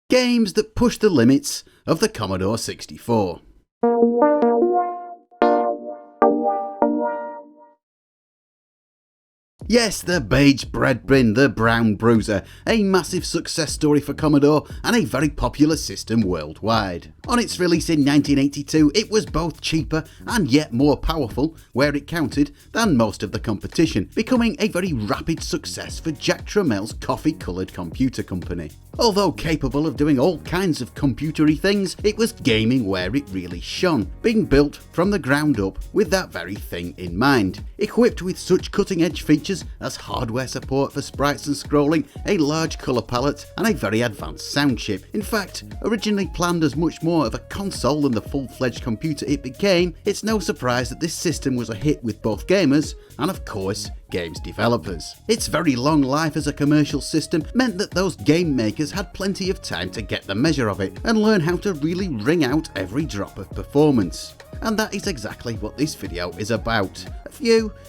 Games that push the limits of the Commodore 64. Yes, the beige bread bin, the brown bruiser, a massive success story for Commodore and a very popular system worldwide. On its release in 1982, it was both cheaper and yet more powerful, where it counted, than most of the competition, becoming a very rapid success for Jack Tramiel's coffee-coloured computer company. Although capable of doing all kinds of computery things, it was gaming where it really shone, being built from the ground up with that very thing in mind. Equipped with such cutting-edge features as hardware support for sprites and scrolling, a large colour palette, and a very advanced sound chip. In fact, originally planned as much more of a console than the full-fledged computer it became, it's no surprise that this system was a hit with both gamers and, of course, games developers. Its very long life as a commercial system meant that those game makers had plenty of time to get the measure of it and learn how to really wring out every drop of performance. And that is exactly what this video is about.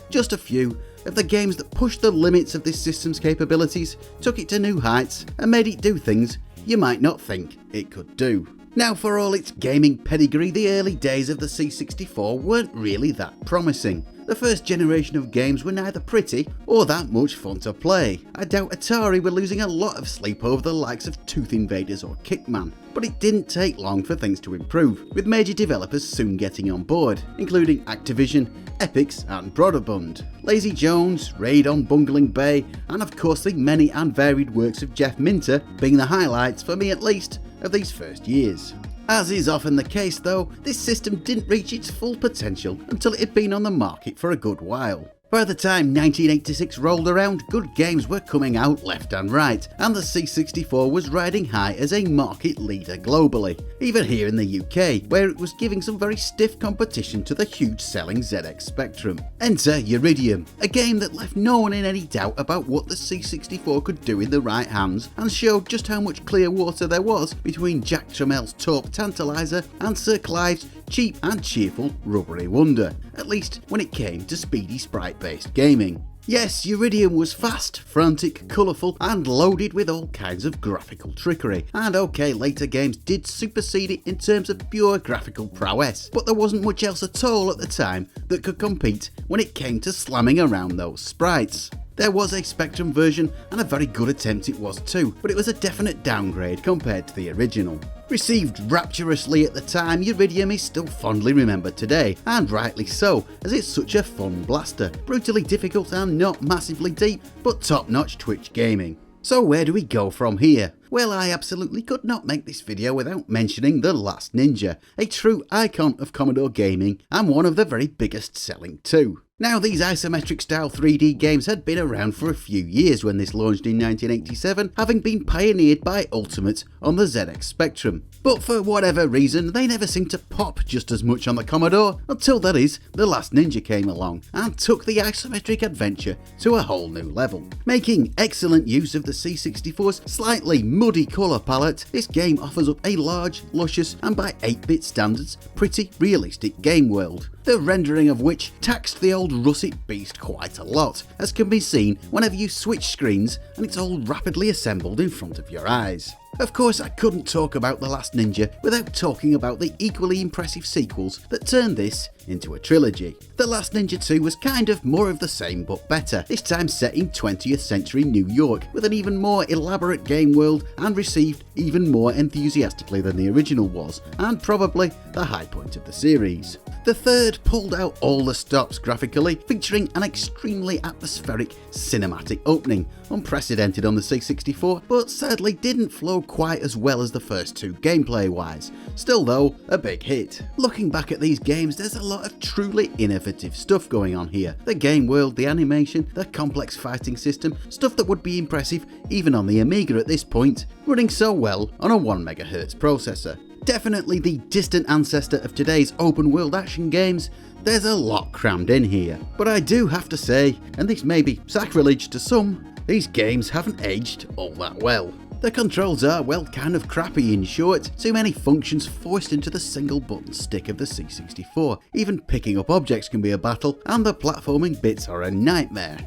Just a few, of the games that pushed the limits of this system's capabilities, took it to new heights, and made it do things you might not think it could do. Now, for all its gaming pedigree, the early days of the C64 weren't really that promising. The first generation of games were neither pretty or that much fun to play. I doubt Atari were losing a lot of sleep over the likes of Tooth Invaders or Kickman, but it didn't take long for things to improve, with major developers soon getting on board, including Activision, Epix and Broderbund, Lazy Jones, Raid on Bungling Bay, and of course the many and varied works of Jeff Minter being the highlights, for me at least, of these first years. As is often the case though, this system didn't reach its full potential until it had been on the market for a good while. By the time 1986 rolled around, good games were coming out left and right, and the C64 was riding high as a market leader globally, even here in the UK, where it was giving some very stiff competition to the huge selling ZX Spectrum. Enter Uridium, a game that left no one in any doubt about what the C64 could do in the right hands, and showed just how much clear water there was between Jack Tramiel's taupe Tantalizer and Sir Clive's cheap and cheerful rubbery wonder, at least when it came to speedy sprite-based gaming. Yes, Uridium was fast, frantic, colourful, and loaded with all kinds of graphical trickery, and okay, later games did supersede it in terms of pure graphical prowess, but there wasn't much else at all at the time that could compete when it came to slamming around those sprites. There was a Spectrum version, and a very good attempt it was too, but it was a definite downgrade compared to the original. Received rapturously at the time, Uridium is still fondly remembered today, and rightly so, as it's such a fun blaster, brutally difficult and not massively deep, but top-notch Twitch gaming. So where do we go from here? Well, I absolutely could not make this video without mentioning The Last Ninja, a true icon of Commodore gaming and one of the very biggest selling too. Now, these isometric style 3D games had been around for a few years when this launched in 1987, having been pioneered by Ultimate on the ZX Spectrum. But for whatever reason, they never seemed to pop just as much on the Commodore until, that is, The Last Ninja came along and took the isometric adventure to a whole new level. Making excellent use of the C64's slightly muddy colour palette, this game offers up a large, luscious and by 8-bit standards, pretty realistic game world, the rendering of which taxed the old russet beast quite a lot, as can be seen whenever you switch screens and it's all rapidly assembled in front of your eyes. Of course, I couldn't talk about The Last Ninja without talking about the equally impressive sequels that turned this into a trilogy. The Last Ninjutsu was kind of more of the same but better, this time set in 20th century New York with an even more elaborate game world and received even more enthusiastically than the original was, and probably the high point of the series. The third pulled out all the stops graphically, featuring an extremely atmospheric cinematic opening, unprecedented on the C64, but sadly didn't flow quite as well as the first two gameplay wise. Still though, a big hit. Looking back at these games, there's a lot of truly innovative stuff going on here. The game world, the animation, the complex fighting system, stuff that would be impressive even on the Amiga at this point, running so well on a 1 MHz processor. Definitely the distant ancestor of today's open world action games. There's a lot crammed in here. But I do have to say, and this may be sacrilege to some, these games haven't aged all that well. The controls are, well, kind of crappy in short, too many functions forced into the single button stick of the C64, even picking up objects can be a battle, and the platforming bits are a nightmare.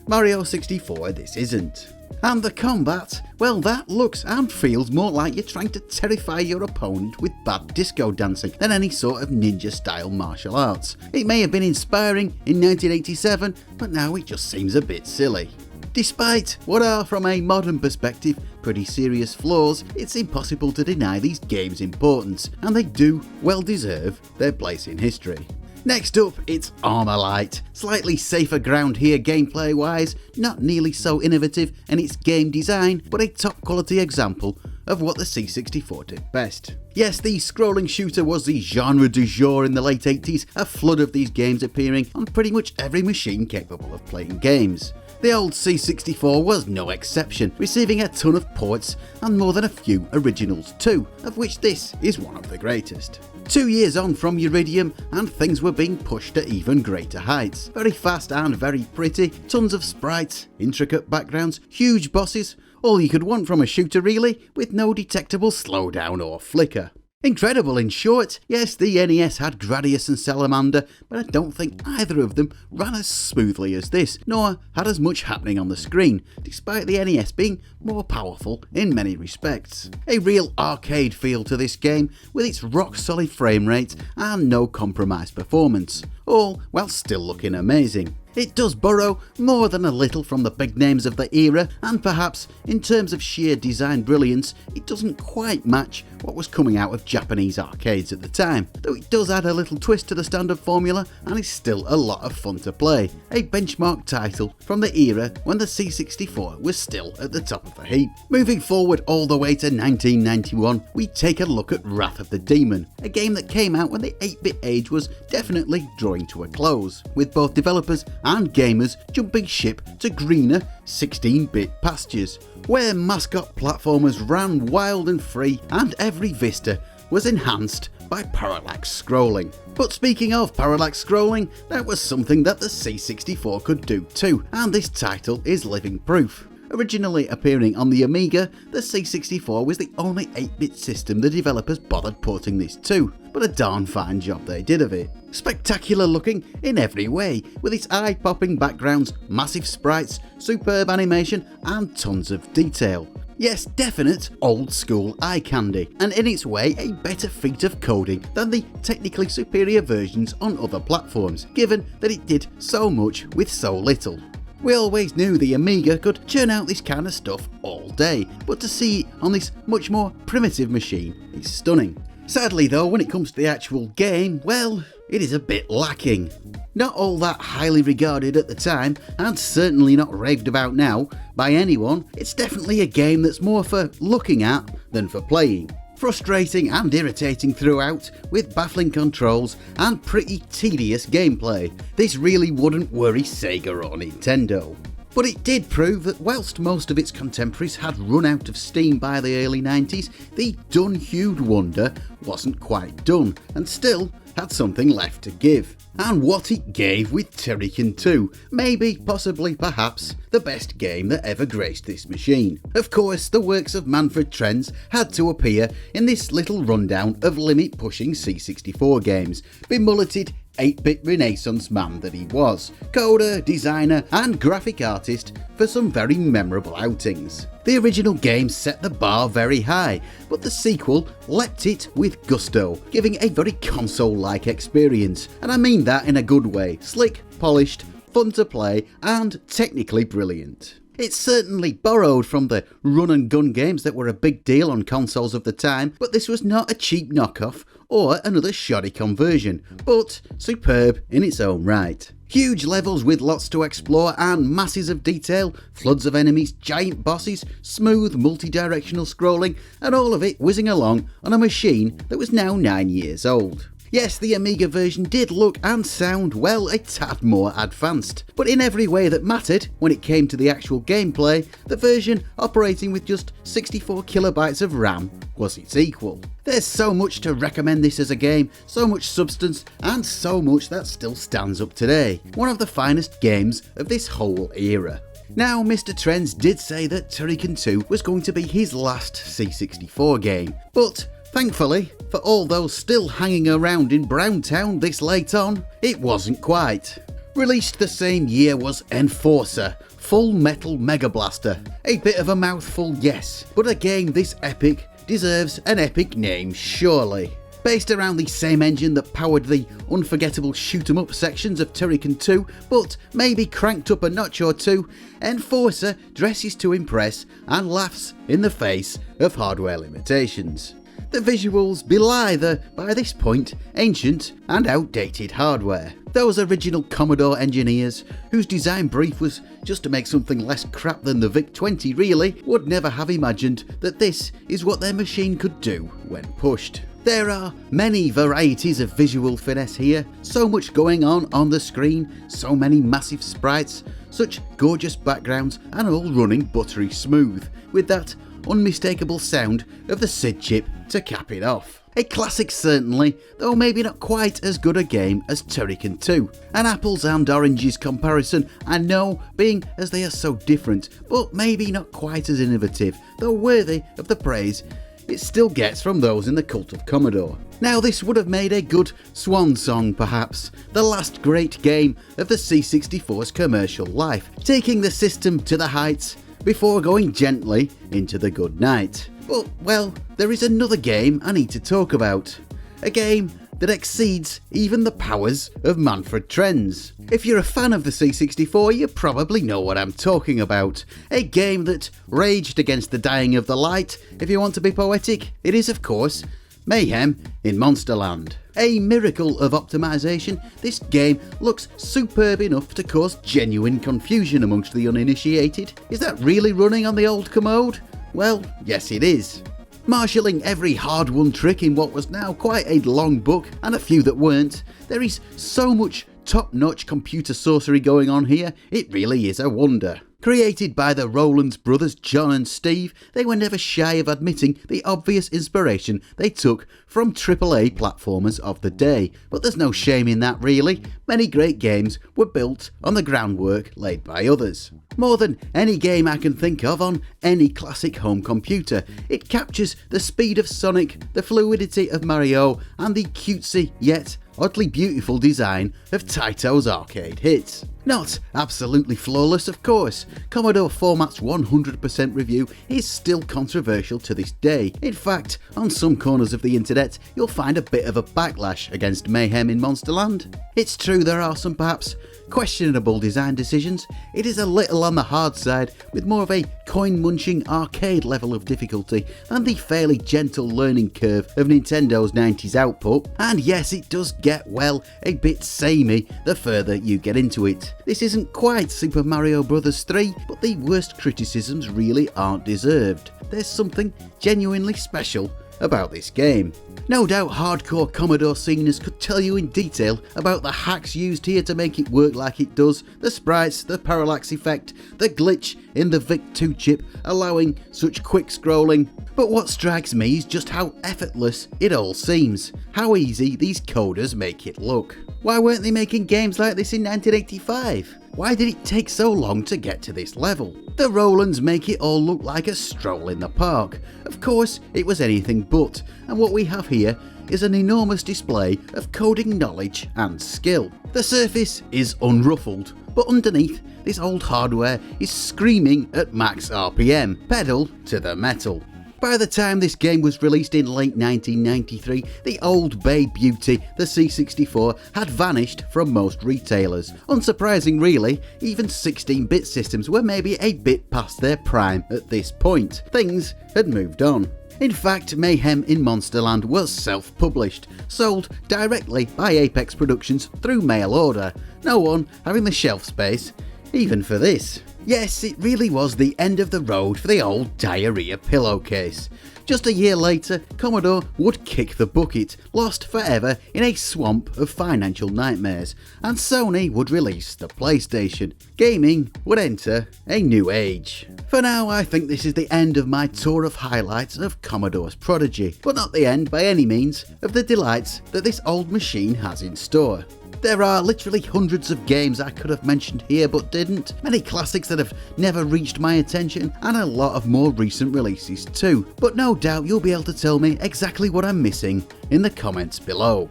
Mario 64 this isn't. And the combat, well, that looks and feels more like you're trying to terrify your opponent with bad disco dancing than any sort of ninja style martial arts. It may have been inspiring in 1987, but now it just seems a bit silly. Despite what are, from a modern perspective, pretty serious flaws, it's impossible to deny these games' importance, and they do well deserve their place in history. Next up, it's Armalite. Slightly safer ground here gameplay wise, not nearly so innovative in its game design, but a top quality example of what the C64 did best. Yes, the scrolling shooter was the genre du jour in the late 80s, a flood of these games appearing on pretty much every machine capable of playing games. The old C64 was no exception, receiving a ton of ports and more than a few originals too, of which this is one of the greatest. 2 years on from Uridium and things were being pushed to even greater heights. Very fast and very pretty, tons of sprites, intricate backgrounds, huge bosses, all you could want from a shooter really, with no detectable slowdown or flicker. Incredible in short. Yes, the NES had Gradius and Salamander, but I don't think either of them ran as smoothly as this, nor had as much happening on the screen, despite the NES being more powerful in many respects. A real arcade feel to this game, with its rock solid frame rate and no compromise performance, all while still looking amazing. It does borrow more than a little from the big names of the era, and perhaps, in terms of sheer design brilliance, it doesn't quite match what was coming out of Japanese arcades at the time, though it does add a little twist to the standard formula and is still a lot of fun to play. A benchmark title from the era when the C64 was still at the top of the heap. Moving forward all the way to 1991, we take a look at Wrath of the Demon, a game that came out when the 8-bit age was definitely drawing to a close, with both developers and gamers jumping ship to greener 16-bit pastures, where mascot platformers ran wild and free and every vista was enhanced by parallax scrolling. But speaking of parallax scrolling, that was something that the C64 could do too, and this title is living proof. Originally appearing on the Amiga, the C64 was the only 8-bit system the developers bothered porting this to, but a darn fine job they did of it. Spectacular looking in every way, with its eye-popping backgrounds, massive sprites, superb animation and tons of detail. Yes, definite old school eye candy, and in its way a better feat of coding than the technically superior versions on other platforms, given that it did so much with so little. We always knew the Amiga could churn out this kind of stuff all day, but to see it on this much more primitive machine is stunning. Sadly though, when it comes to the actual game, well, it is a bit lacking. Not all that highly regarded at the time, and certainly not raved about now by anyone, it's definitely a game that's more for looking at than for playing. Frustrating and irritating throughout, with baffling controls and pretty tedious gameplay. This really wouldn't worry Sega or Nintendo. But it did prove that whilst most of its contemporaries had run out of steam by the early 90s, the done-hued wonder wasn't quite done, and still had something left to give. And what it gave with Turrican 2, maybe, possibly, perhaps, the best game that ever graced this machine. Of course, the works of Manfred Trenz had to appear in this little rundown of limit-pushing C64 games, bemulleted 8-bit renaissance man that he was, coder, designer and graphic artist for some very memorable outings. The original game set the bar very high, but the sequel leapt it with gusto, giving a very console-like experience, and I mean that in a good way, slick, polished, fun to play and technically brilliant. It certainly borrowed from the run and gun games that were a big deal on consoles of the time, but this was not a cheap knockoff or another shoddy conversion, but superb in its own right. Huge levels with lots to explore and masses of detail, floods of enemies, giant bosses, smooth multi-directional scrolling, and all of it whizzing along on a machine that was now 9 years old. Yes, the Amiga version did look and sound, well, a tad more advanced, but in every way that mattered when it came to the actual gameplay, the version operating with just 64 kilobytes of RAM was its equal. There's so much to recommend this as a game, so much substance, and so much that still stands up today. One of the finest games of this whole era. Now, Mr. Trenz did say that Turrican 2 was going to be his last C64 game, but thankfully, for all those still hanging around in Browntown this late on, it wasn't quite. Released the same year was Enforcer, Full Metal Mega Blaster. A bit of a mouthful, yes, but a game this epic deserves an epic name surely. Based around the same engine that powered the unforgettable shoot-'em-up sections of Turrican 2, but maybe cranked up a notch or two, Enforcer dresses to impress and laughs in the face of hardware limitations. The visuals belie the, by this point, ancient and outdated hardware. Those original Commodore engineers, whose design brief was just to make something less crap than the VIC-20 really, would never have imagined that this is what their machine could do when pushed. There are many varieties of visual finesse here, so much going on the screen, so many massive sprites, such gorgeous backgrounds, and all running buttery smooth, with that unmistakable sound of the SID chip to cap it off. A classic certainly, though maybe not quite as good a game as Turrican 2. An apples and oranges comparison, I know, being as they are so different, but maybe not quite as innovative, though worthy of the praise it still gets from those in the cult of Commodore. Now this would have made a good swan song perhaps, the last great game of the C64's commercial life, taking the system to the heights before going gently into the good night. But, well, there is another game I need to talk about. A game that exceeds even the powers of Manfred Trenz. If you're a fan of the C64, you probably know what I'm talking about. A game that raged against the dying of the light. If you want to be poetic, it is of course Mayhem in Monsterland. A miracle of optimization, this game looks superb enough to cause genuine confusion amongst the uninitiated. Is that really running on the old Commode? Well, yes it is. Marshalling every hard-won trick in what was now quite a long book, and a few that weren't, there is so much top-notch computer sorcery going on here, it really is a wonder. Created by the Rowlands brothers John and Steve, they were never shy of admitting the obvious inspiration they took from AAA platformers of the day, but there's no shame in that really. Many great games were built on the groundwork laid by others. More than any game I can think of on any classic home computer, it captures the speed of Sonic, the fluidity of Mario, and the cutesy yet oddly beautiful design of Taito's arcade hits. Not absolutely flawless, of course. Commodore Format's 100% review is still controversial to this day. In fact, on some corners of the internet, you'll find a bit of a backlash against Mayhem in Monsterland. It's true there are some perhaps questionable design decisions. It is a little on the hard side, with more of a coin-munching arcade level of difficulty than the fairly gentle learning curve of Nintendo's 90s output. And yes, it does get, well, a bit samey the further you get into it. This isn't quite Super Mario Bros. 3, but the worst criticisms really aren't deserved. There's something genuinely special about this game. No doubt hardcore Commodore sceners could tell you in detail about the hacks used here to make it work like it does, the sprites, the parallax effect, the glitch in the VIC-2 chip allowing such quick scrolling. But what strikes me is just how effortless it all seems, how easy these coders make it look. Why weren't they making games like this in 1985? Why did it take so long to get to this level? The Rowlands make it all look like a stroll in the park. Of course, it was anything but, and what we have here is an enormous display of coding knowledge and skill. The surface is unruffled, but underneath, this old hardware is screaming at max RPM, pedal to the metal. By the time this game was released in late 1993, the old bay beauty, the C64, had vanished from most retailers. Unsurprising really, even 16-bit systems were maybe a bit past their prime at this point. Things had moved on. In fact, Mayhem in Monsterland was self-published, sold directly by Apex Productions through mail order, no one having the shelf space, even for this. Yes, it really was the end of the road for the old diarrhea pillowcase. Just a year later, Commodore would kick the bucket, lost forever in a swamp of financial nightmares, and Sony would release the PlayStation. Gaming would enter a new age. For now, I think this is the end of my tour of highlights of Commodore's prodigy, but not the end by any means of the delights that this old machine has in store. There are literally hundreds of games I could have mentioned here but didn't, many classics that have never reached my attention, and a lot of more recent releases too, but no doubt you'll be able to tell me exactly what I'm missing in the comments below.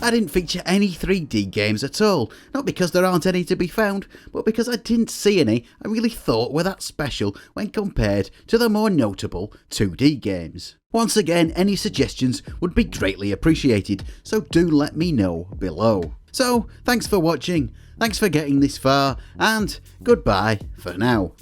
I didn't feature any 3D games at all, not because there aren't any to be found, but because I didn't see any I really thought were that special when compared to the more notable 2D games. Once again, any suggestions would be greatly appreciated, so do let me know below. So, thanks for watching, thanks for getting this far, and goodbye for now.